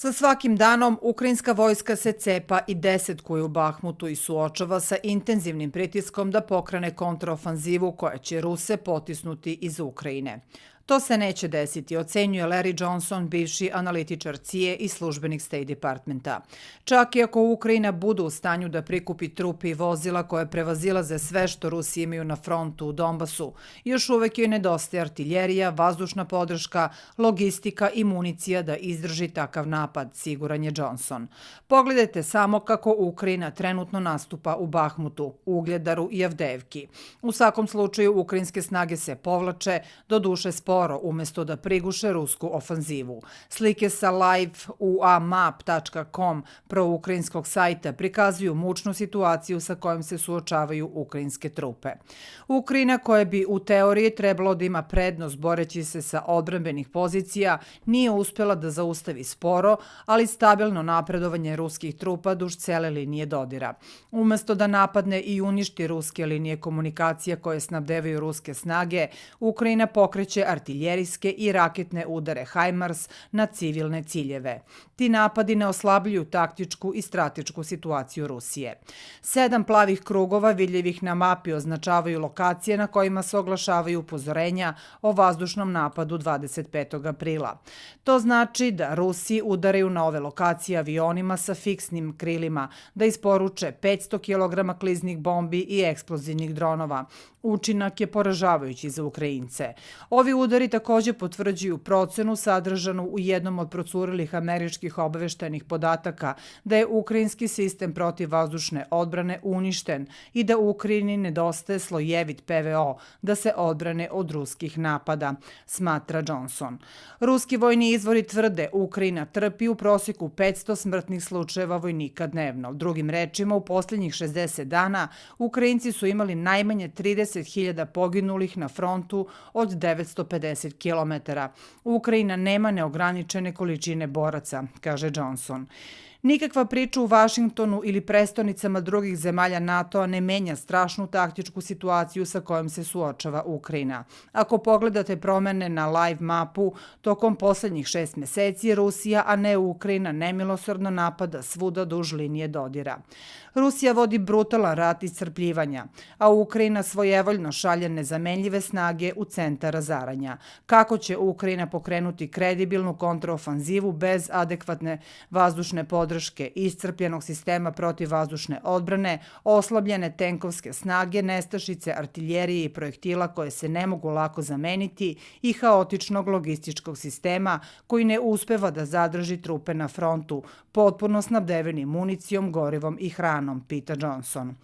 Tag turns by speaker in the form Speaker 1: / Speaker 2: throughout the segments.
Speaker 1: Sa svakim danom ukrajinska vojska se cepa i desetkuje u Bahmutu i suočava sa intenzivnim pritiskom da pokrene kontraofanzivu koja će Ruse potisnuti iz Ukrajine. To se neće desiti, ocenjuje Larry Johnson, bivši analitičar CIA i službenik State Departmenta. Čak i ako Ukrajina bude u stanju da prikupi trupe i vozila koje prevazilaze sve što Rusi imaju na frontu u Donbasu, još uvek joj nedostaje artiljerija, vazdušna podrška, logistika i municija da izdrži takav napad, siguran je Johnson. Pogledajte samo kako Ukrajina trenutno nastupa u Bahmutu, Ugljedaru i Avdeevki. U svakom slučaju, ukrajinske snage se povlače, doduše sporo, umesto da priguše rusku ofanzivu. Slike sa liveuamap.com proukrajinskog sajta prikazuju mučnu situaciju sa kojom se suočavaju ukrajinske trupe. Ukrajina, koja bi u teoriji trebalo da ima prednost boreći se sa odbrambenih pozicija, nije uspela da zaustavi sporo, ali stabilno napredovanje ruskih trupa duž cele linije dodira. Umesto da napadne i uništi ruske linije komunikacija koje snabdevaju ruske snage, Ukrajina pokreće artiljerijske i raketne udare HIMARS na civilne ciljeve. Ti napadi ne oslabljuju taktičku i stratešku situaciju Rusije. 7 plavih krugova vidljivih na mapi označavaju lokacije na kojima se oglašavaju upozorenja o vazdušnom napadu 25. aprila. To znači da Rusi udaraju na ove lokacije avionima sa fiksnim krilima, da isporuče 500 kg kliznih bombi i eksplozivnih dronova. Učinak je poražavajući za Ukrajince. Ovi udari takođe potvrđuju procenu sadržanu u jednom od procurilih američkih obaveštajnih podataka da je ukrajinski sistem protivvazdušne odbrane uništen i da Ukrajini nedostaje slojevit PVO da se odbrane od ruskih napada, smatra Johnson. Ruski vojni izvori tvrde Ukrajina trpi u proseku 500 smrtnih slučajeva vojnika dnevno. Drugim rečima, u posljednjih 60 dana Ukrajinci su imali najmanje 30.000 poginulih na frontu od 950 km. Ukrajina nema neograničene količine boraca, kaže Johnson. Nikakva priča u Vašingtonu ili prestonicama drugih zemalja NATO-a ne menja strašnu taktičku situaciju sa kojom se suočava Ukrajina. Ako pogledate promene na live mapu, tokom poslednjih 6 meseci Rusija, a ne Ukrajina, nemilosrdno napada svuda duž linije dodira. Rusija vodi brutalan rat iscrpljivanja, a Ukrajina svojevoljno šalje nezamenljive snage u centar razaranja. Kako će Ukrajina pokrenuti kredibilnu kontraofanzivu bez adekvatne vazdušne podrške, iscrpljenog sistema protivvazdušne odbrane, oslabljene tenkovske snage, nestašice artiljerije i projektila koje se ne mogu lako zameniti i haotičnog logističkog sistema koji ne uspeva da zadrži trupe na frontu, potpuno snabdeveni municijom, gorivom i hranom, pita Johnson.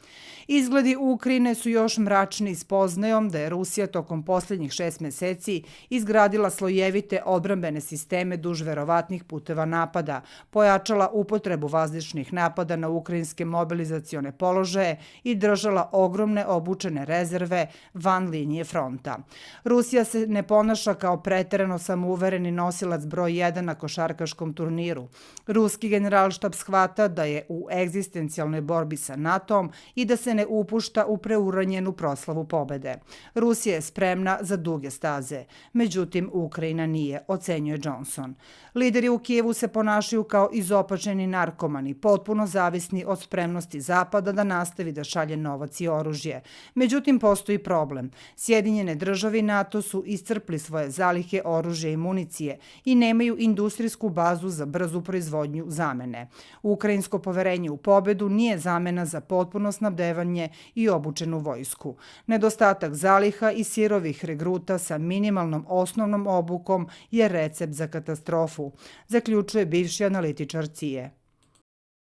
Speaker 1: Izgledi Ukrajine su još mračni spoznajom da je Rusija tokom posljednjih 6 meseci izgradila slojevite odbrambene sisteme duž verovatnih puteva napada, pojačala upotrebu vazdušnih napada na ukrajinske mobilizacione položaje i držala ogromne obučene rezerve van linije fronta. Rusija se ne ponaša kao preterano samouvereni nosilac broj 1 na košarkaškom turniru. Ruski generalštab shvata da je u egzistencijalnoj borbi sa NATO-om i da se ne upušta u preuranjenu proslavu pobede. Rusija je spremna za duge staze. Međutim, Ukrajina nije, ocenjuje Johnson. Lideri u Kijevu se ponašaju kao izopačeni narkomani, potpuno zavisni od spremnosti Zapada da nastavi da šalje novac i oružje. Međutim, postoji problem. Sjedinjene države i NATO su iscrpli svoje zalihe oružja i municije i nemaju industrijsku bazu za brzu proizvodnju zamene. Ukrajinsko poverenje u pobedu nije zamena za potpuno snabdevanje i obučenu vojsku. Nedostatak zaliha i sirovih regruta sa minimalnom osnovnom obukom je recept za katastrofu, zaključuje bivši analitičar CIA.